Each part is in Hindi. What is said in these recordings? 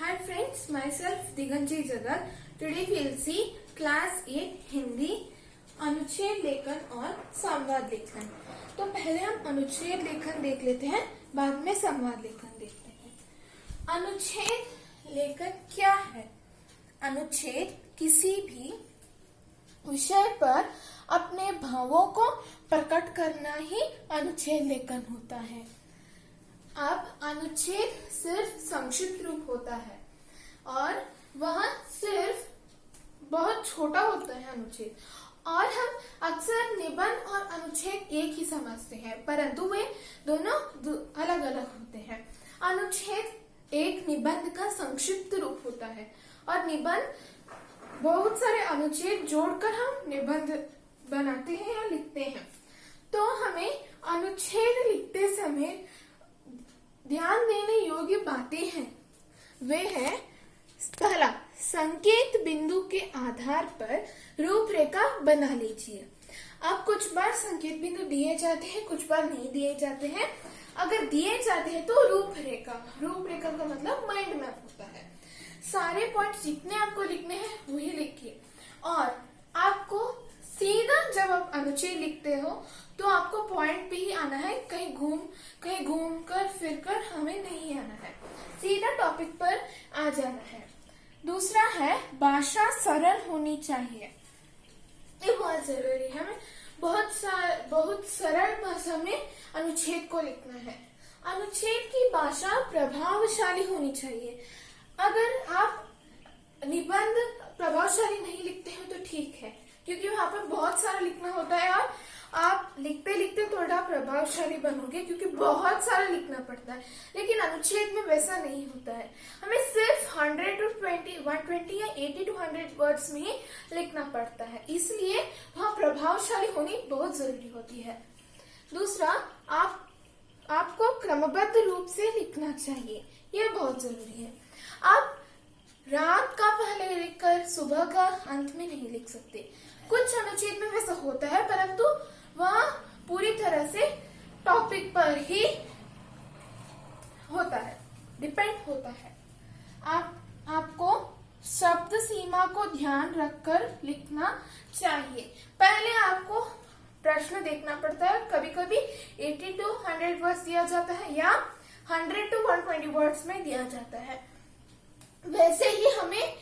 Hi friends, myself Diganji Jagat. Today we will see class 8 Hindi अनुच्छेद लेखन और संवाद लेखन। तो पहले हम अनुच्छेद लेखन देख लेते हैं, बाद में संवाद लेखन देखते हैं। अनुच्छेद लेखन क्या है? अनुच्छेद किसी भी विषय पर अपने भावों को प्रकट करना ही अनुच्छेद लेखन होता है। अब अनुच्छेद सिर्फ संक्षिप्त रूप होता है और वह सिर्फ बहुत छोटा होता है अनुच्छेद, और हम अक्सर निबंध और अनुच्छेद एक ही समझते हैं, परंतु वे दोनों अलग अलग होते हैं। अनुच्छेद एक निबंध का संक्षिप्त रूप होता है और निबंध बहुत सारे अनुच्छेद जोड़कर हम निबंध बनाते हैं या लिखते हैं। तो हमें अनुच्छेद लिखते समय ध्यान देने योग्य बातें हैं, वे हैं पहला, संकेत बिंदु के आधार पर रूपरेखा बना लीजिए। अब कुछ बार संकेत बिंदु दिए जाते हैं, कुछ बार नहीं दिए जाते हैं। अगर दिए जाते हैं तो रूपरेखा का मतलब माइंड मैप होता है। सारे पॉइंट जितने आपको लिखने हैं वही लिखिए, और आपको सीधा जब आप अनुच्छेद लिखते हो तो आपको पॉइंट पे ही आना है, कहीं घूम कर फिर कर हमें नहीं आना है, सीधा टॉपिक पर आ जाना है। दूसरा है भाषा सरल होनी चाहिए। ये बहुत जरूरी है, हमें बहुत सरल भाषा में अनुच्छेद को लिखना है। अनुच्छेद की भाषा प्रभावशाली होनी चाहिए। अगर आप निबंध प्रभावशाली नहीं लिखते हो तो ठीक है, क्योंकि वहां पर बहुत सारा लिखना होता है और आप लिखते लिखते थोड़ा प्रभावशाली बनोगे, क्योंकि बहुत सारा लिखना पड़ता है। लेकिन अनुच्छेद में वैसा नहीं होता है, हमें सिर्फ 120 या 80 to 100 वर्ड्स में ही लिखना पड़ता है, इसलिए वहाँ प्रभावशाली होनी बहुत जरूरी होती है। दूसरा, आपको क्रमबद्ध रूप से लिखना चाहिए, यह बहुत जरूरी है। आप रात का पहले लिखकर सुबह का अंत में नहीं लिख सकते। कुछ अनुच्छेद में वैसा होता है, परंतु वह पूरी तरह से टॉपिक पर ही होता है, डिपेंड होता है। आपको शब्द सीमा को ध्यान रखकर लिखना चाहिए। पहले आपको प्रश्न देखना पड़ता है, कभी कभी 80 to 100 वर्ड्स दिया जाता है या 100 to 120 वर्ड्स में दिया जाता है। वैसे ही हमें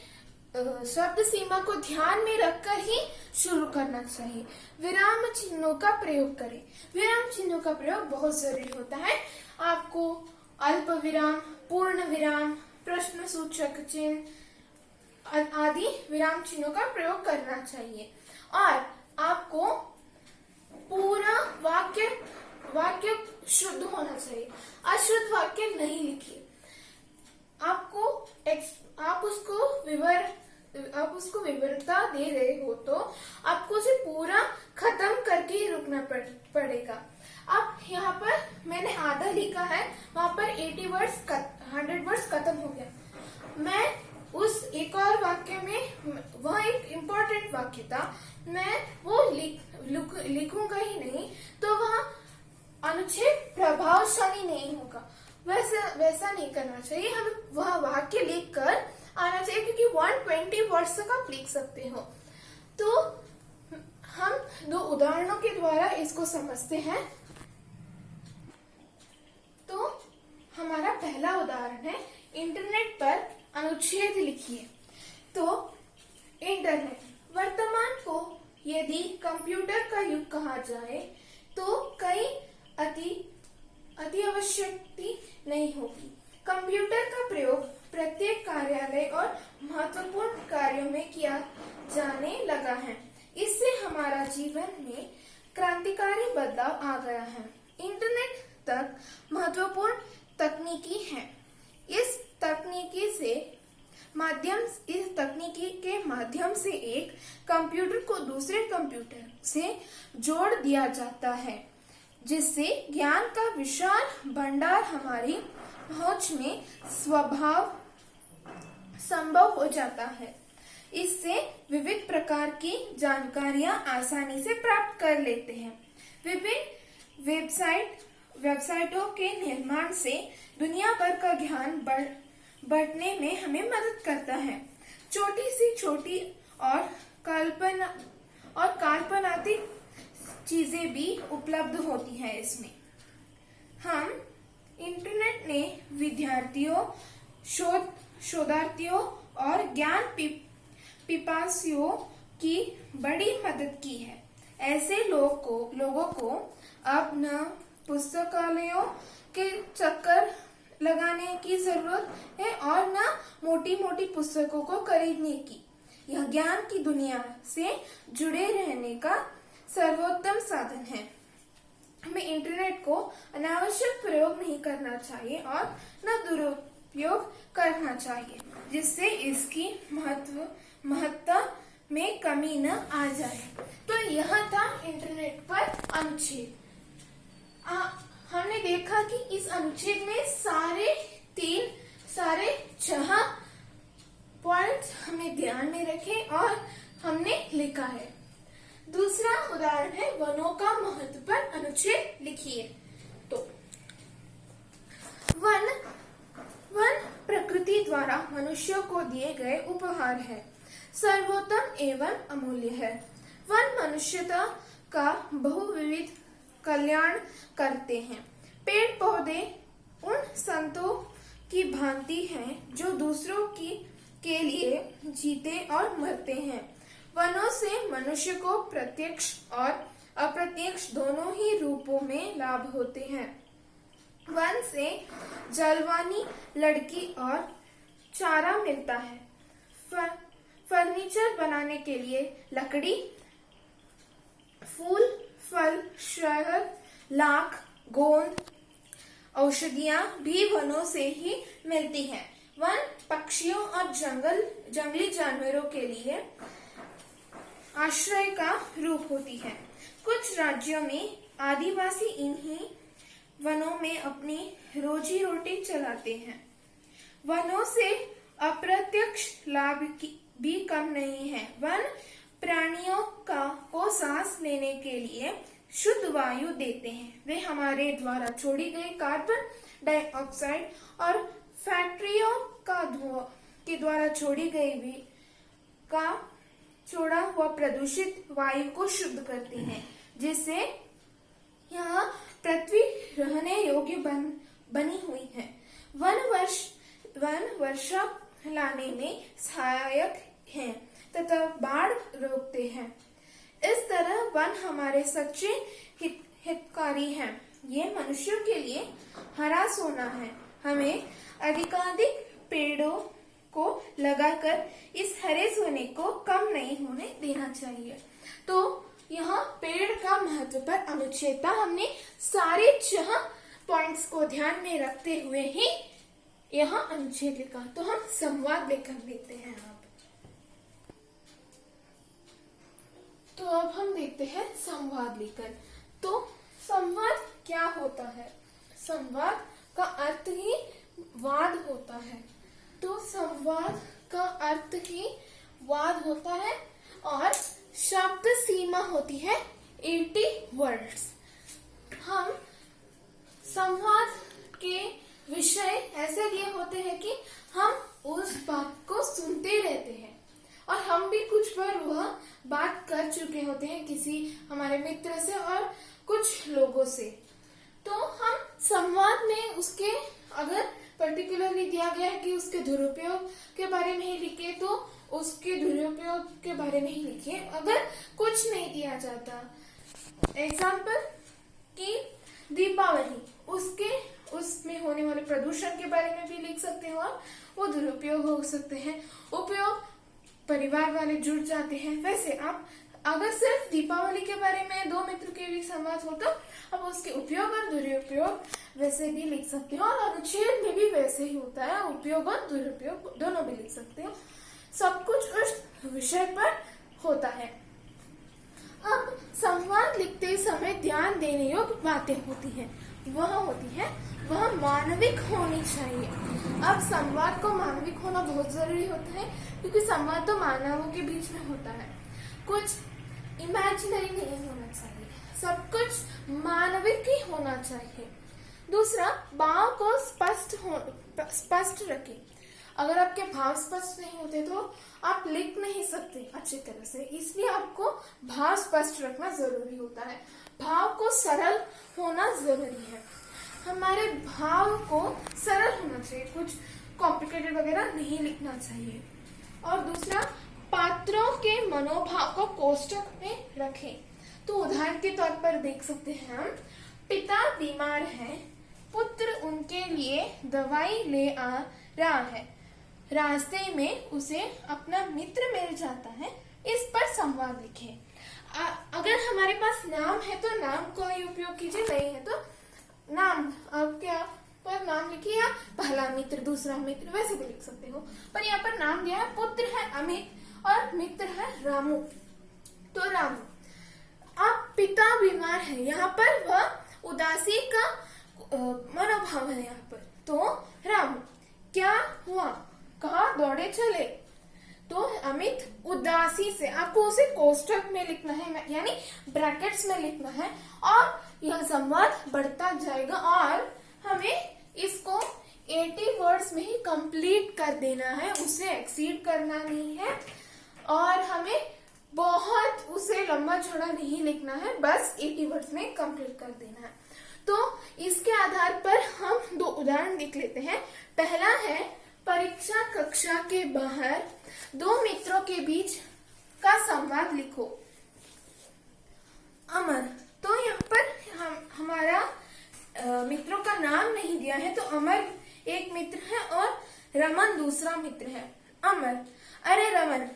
शब्द सीमा को ध्यान में रखकर ही शुरू करना चाहिए। विराम चिन्हों का प्रयोग करें। विराम चिन्हों का प्रयोग बहुत जरूरी होता है। आपको अल्प विराम, पूर्ण विराम, प्रश्न सूचक चिन्ह आदि विराम चिन्हों का प्रयोग करना चाहिए। और आपको पूरा वाक्य शुद्ध होना चाहिए, अशुद्ध वाक्य नहीं लिखिए। आप उसको विवरता दे रहे हो तो आपको उसे पूरा खत्म करके ही रुकना पड़ेगा। अब यहाँ पर मैंने आधा लिखा है, वहां पर 100 वर्ड्स खत्म हो गया। मैं उस एक और वाक्य में, वह एक इम्पोर्टेंट वाक्य था, मैं वो लिखूंगा ही नहीं, तो वह अनुच्छेद प्रभावशाली नहीं होगा। वैसा नहीं करना चाहिए, हमें वह वाक्य लिख कर आना चाहिए, क्योंकि 120 वर्ड्स तक आप लिख सकते हो। तो हम दो उदाहरणों के द्वारा इसको समझते हैं। तो हमारा पहला उदाहरण है, इंटरनेट पर अनुच्छेद लिखिए। तो इंटरनेट, वर्तमान को यदि कंप्यूटर का युग कहा जाए तो कई अति आवश्यकता नहीं होगी। कंप्यूटर का प्रयोग प्रत्येक कार्यालय और महत्वपूर्ण कार्यों में किया जाने लगा है। इससे हमारा जीवन में क्रांतिकारी बदलाव आ गया है। इंटरनेट तक महत्वपूर्ण तकनीकी है। इस तकनीकी के माध्यम से एक कंप्यूटर को दूसरे कंप्यूटर से जोड़ दिया जाता है, जिससे ज्ञान का विशाल भंडार हमारी पहुंच में संभव हो जाता है। इससे विविध प्रकार की जानकारियां आसानी से प्राप्त कर लेते हैं। विभिन्न वेबसाइटों के निर्माण से दुनिया भर का ज्ञान बढ़ने में हमें मदद करता है। छोटी सी छोटी और काल्पनिक चीजें भी उपलब्ध होती है इसमें। हम इंटरनेट ने विद्यार्थियों, शोधार्थियों और ज्ञान पिपासियों की बड़ी मदद की है। ऐसे लोगों को अब न पुस्तकालयों के चक्कर लगाने की जरूरत है और न मोटी मोटी पुस्तकों को खरीदने की। यह ज्ञान की दुनिया से जुड़े रहने का सर्वोत्तम साधन है। हमें इंटरनेट को अनावश्यक प्रयोग नहीं करना चाहिए और न दुरुपयोग करना चाहिए, जिससे इसकी महत्ता में कमी न आ जाए। तो यह था इंटरनेट पर अनुच्छेद। हमने देखा कि इस अनुच्छेद में सारे 6 पॉइंट्स हमें ध्यान में रखे और हमने लिखा है। दूसरा उदाहरण है वनों का महत्व पर अनुच्छेद लिखिए। तो वन प्रकृति द्वारा मनुष्य को दिए गए उपहार है, सर्वोत्तम एवं अमूल्य है। वन मनुष्यता का बहुविध कल्याण करते हैं। पेड़ पौधे उन संतों की भांति हैं जो दूसरों के लिए जीते और मरते हैं। वनों से मनुष्य को प्रत्यक्ष और अप्रत्यक्ष दोनों ही रूपों में लाभ होते हैं। वन से जलवानी, लकड़ी और चारा मिलता है। फर्नीचर बनाने के लिए लकड़ी, फूल, फल, शहद, लाख, गोंद, औषधियां भी वनों से ही मिलती हैं। वन पक्षियों और जंगली जानवरों के लिए आश्रय का रूप होती है। कुछ राज्यों में आदिवासी इन्हीं वनों में अपनी रोजी रोटी चलाते हैं। वनों से अप्रत्यक्ष लाभ भी कम नहीं है। वन प्राणियों को सांस लेने के लिए शुद्ध वायु देते हैं। वे हमारे द्वारा छोड़ी गई कार्बन डाइऑक्साइड और फैक्ट्रियों के द्वारा छोड़ी गई छोड़ा हुआ प्रदूषित वायु को शुद्ध करते हैं, जिससे यहाँ पृथ्वी रहने योग्य बनी हुई है। वन वर्षा लाने में सहायक हैं तथा बाढ़ रोकते हैं। इस तरह वन हमारे सच्चे हितकारी हैं। ये मनुष्यों के लिए हरा सोना है। हमें अधिकाधिक पेड़ों को लगाकर इस हरे सोने को कम नहीं होने देना चाहिए। तो यहाँ पेड़ का महत्व पर अनुच्छेद था। हमने सारे 6 पॉइंट्स को ध्यान में रखते हुए ही यहाँ अनुच्छेद लिखा। तो हम संवाद लेखन देखते हैं अब। तो अब हम देखते हैं संवाद लेखन। तो संवाद क्या होता है? संवाद का अर्थ ही वाद होता है। तो संवाद का अर्थ ही वाद होता है और शब्द सीमा होती है 80 वर्ड्स। हम संवाद के विषय ऐसे दिए होते हैं कि हम उस बात को सुनते रहते हैं और हम भी कुछ बार वह बात कर चुके होते हैं किसी हमारे मित्र से और कुछ लोगों से। तो हम संवाद में उसके अगर पर्टिकुलरली दिया गया है कि उसके दुरुपयोग के बारे में ही लिखे तो उसके दुरुपयोग के बारे में ही लिखिए। अगर कुछ नहीं दिया जाता, एग्जाम्पल कि दीपावली, उसमें होने वाले प्रदूषण के बारे में भी लिख सकते हो और वो दुरुपयोग हो सकते हैं। उपयोग परिवार वाले जुड़ जाते हैं। वैसे आप अगर सिर्फ दीपावली के बारे में 2 मित्र के बीच संवाद हो तो अब उसके उपयोग और दुरुपयोग वैसे भी लिख सकते हो और अनुच्छेद में भी वैसे ही होता है। उपयोग और दुरुपयोग दोनों भी लिख सकते हो। सब कुछ उस विषय पर होता है। अब संवाद लिखते समय ध्यान देने योग्य बातें होती हैं। वह मानविक होनी चाहिए। अब संवाद को मानविक होना बहुत जरूरी होता है क्योंकि संवाद तो मानवों के बीच में होता है। कुछ इमेजिनरी नहीं होना चाहिए, सब कुछ मानविक ही होना चाहिए। दूसरा, भाव को स्पष्ट रखें। अगर आपके भाव स्पष्ट नहीं होते तो आप लिख नहीं सकते अच्छी तरह से, इसलिए आपको भाव स्पष्ट रखना जरूरी होता है। भाव को सरल होना जरूरी है, हमारे भाव को सरल होना चाहिए, कुछ कॉम्प्लिकेटेड वगैरह नहीं लिखना चाहिए। और दूसरा, पात्रों के मनोभाव को कोष्टक में रखें। तो उदाहरण के तौर पर देख सकते हैं हम, पिता बीमार है, पुत्र उनके लिए दवाई ले आ रहा है, रास्ते में उसे अपना मित्र मिल जाता है, इस पर संवाद लिखें। अगर हमारे पास नाम है तो नाम को ही उपयोग कीजिए, नहीं है तो नाम अब क्या पर नाम लिखिए, या पहला मित्र दूसरा मित्र वैसे भी लिख सकते हो। पर यहाँ पर नाम दिया है, पुत्र है अमित और मित्र है रामू, तो रामू। अब पिता बीमार है, यहाँ पर वह उदासी का मनोभाव है यहाँ पर, तो रामू क्या हुआ, कहाँ दौड़े चले, तो अमित उदासी से, आपको उसे कोष्टक में लिखना है, यानी ब्रैकेट्स में लिखना है, और यह संवाद बढ़ता जाएगा और हमें इसको 80 वर्ड्स में ही कंप्लीट कर देना है, उसे एक्सीड करना नहीं है और हमें बहुत उसे लंबा चौड़ा नहीं लिखना है, बस 80 वर्ड्स में कंप्लीट कर देना है। तो इसके आधार पर हम 2 उदाहरण देख लेते हैं। पहला है, परीक्षा कक्षा के बाहर 2 मित्रों के बीच का संवाद लिखो। अमर, तो यहाँ पर हमारा मित्रों का नाम नहीं दिया है, तो अमर एक मित्र है और रमन दूसरा मित्र है। अमर, अरे रमन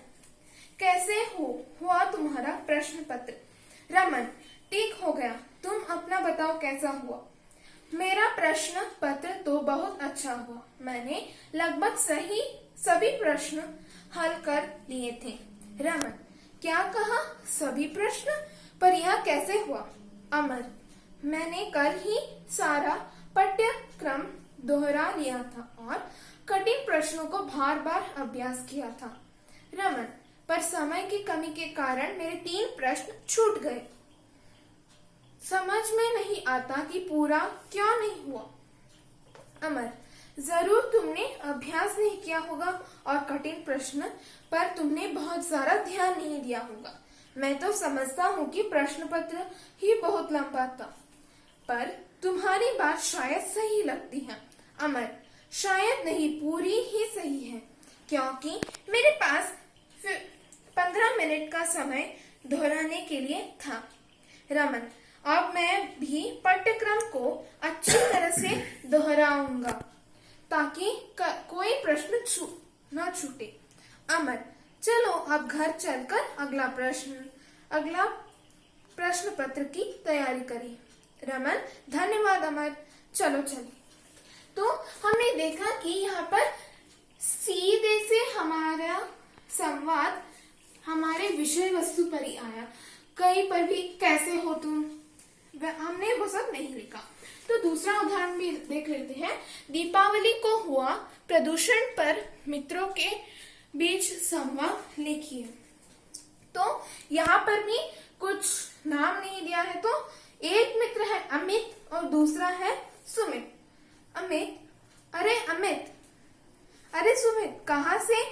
कैसे हुआ तुम्हारा प्रश्न पत्र? रमन, ठीक हो गया, तुम अपना बताओ कैसा हुआ? मेरा प्रश्न पत्र तो बहुत अच्छा हुआ, मैंने लगभग सभी प्रश्न हल कर लिए थे। रमन, क्या कहा सभी प्रश्न, पर यह कैसे हुआ? अमर, मैंने कल ही सारा पाठ्यक्रम दोहरा लिया था और कठिन प्रश्नों को बार बार अभ्यास किया था। रमन, पर समय की कमी के कारण मेरे 3 प्रश्न छूट गए, समझ में नहीं आता कि पूरा क्यों नहीं हुआ। अमर, जरूर तुमने अभ्यास नहीं किया होगा और कठिन प्रश्न पर तुमने बहुत सारा ध्यान नहीं दिया होगा। मैं तो समझता हूँ कि प्रश्न पत्र ही बहुत लंबा था, पर तुम्हारी बात शायद सही लगती है। अमर, शायद नहीं, पूरी ही सही है, क्योंकि मेरे पास 15 मिनट का समय दोहराने के लिए था। रमन, अब मैं भी पाठ्यक्रम को अच्छी तरह से दोहराऊंगा ताकि कोई प्रश्न न छूटे। अमर, चलो अब घर चलकर अगला प्रश्न पत्र की तैयारी करें। रमन, धन्यवाद अमर, चलो चलिए। तो हमने देखा कि यहाँ पर सीधे से हमारा संवाद हमारे विषय वस्तु पर ही आया, कहीं पर भी कैसे हो तुम, हमने वो सब नहीं लिखा। तो दूसरा उदाहरण भी देख लेते हैं। दीपावली को हुआ प्रदूषण पर मित्रों के बीच संवाद लिखिए। तो यहाँ पर भी कुछ नाम नहीं दिया है, तो एक मित्र है अमित और दूसरा है सुमित। अमित, अरे अमित, अरे सुमित, कहाँ से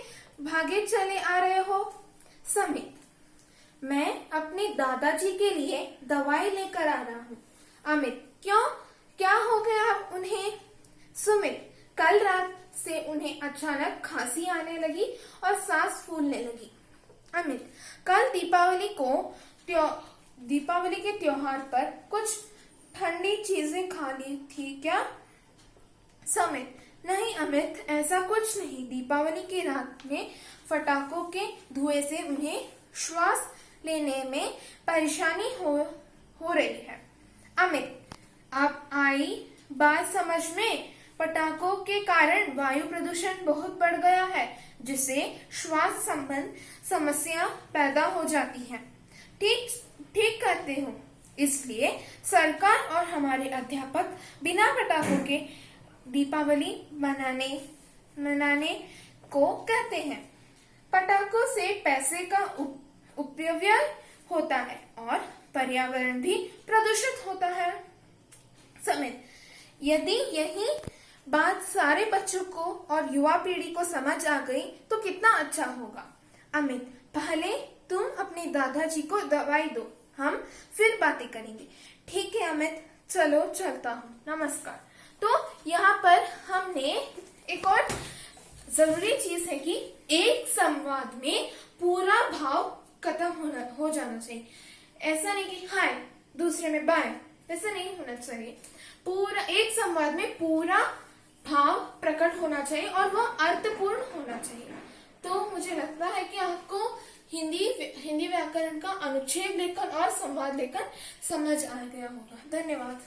भागे चले आ रहे हो? समित, मैं अपने दादाजी के लिए दवाई लेकर आ रहा हूँ। अमित, क्यों, क्या हो गया उन्हें? सुमित, कल रात से उन्हें अचानक खांसी आने लगी और सांस फूलने लगी। अमित, कल दीपावली के त्योहार पर कुछ ठंडी चीजें खा ली थी क्या? समित, नहीं अमित, ऐसा कुछ नहीं, दीपावली की रात में पटाखों के धुएं से उन्हें श्वास लेने में परेशानी हो रही है। अमित, अब आई बात समझ में, पटाखों के कारण वायु प्रदूषण बहुत बढ़ गया है, जिससे श्वास संबंध समस्या पैदा हो जाती है। ठीक कहते हो, इसलिए सरकार और हमारे अध्यापक बिना पटाखों के दीपावली मनाने को कहते हैं। पटाखों से पैसे का अपव्यय होता है और पर्यावरण भी प्रदूषित होता है। समित, यदि यही बात सारे बच्चों को और युवा पीढ़ी को समझ आ गई तो कितना अच्छा होगा। अमित, पहले तुम अपने दादाजी को दवाई दो, हम फिर बातें करेंगे। ठीक है अमित, चलो चलता हूँ, नमस्कार। तो यहाँ पर हमने एक और जरूरी चीज है कि एक संवाद में पूरा भाव खत्म हो जाना चाहिए। ऐसा नहीं कि हाय दूसरे में बाय, ऐसा नहीं होना चाहिए। पूरा एक संवाद में पूरा भाव प्रकट होना चाहिए और वह अर्थपूर्ण होना चाहिए। तो मुझे लगता है कि आपको हिंदी व्याकरण का अनुच्छेद लेखन और संवाद लेखन समझ आ गया होगा। धन्यवाद।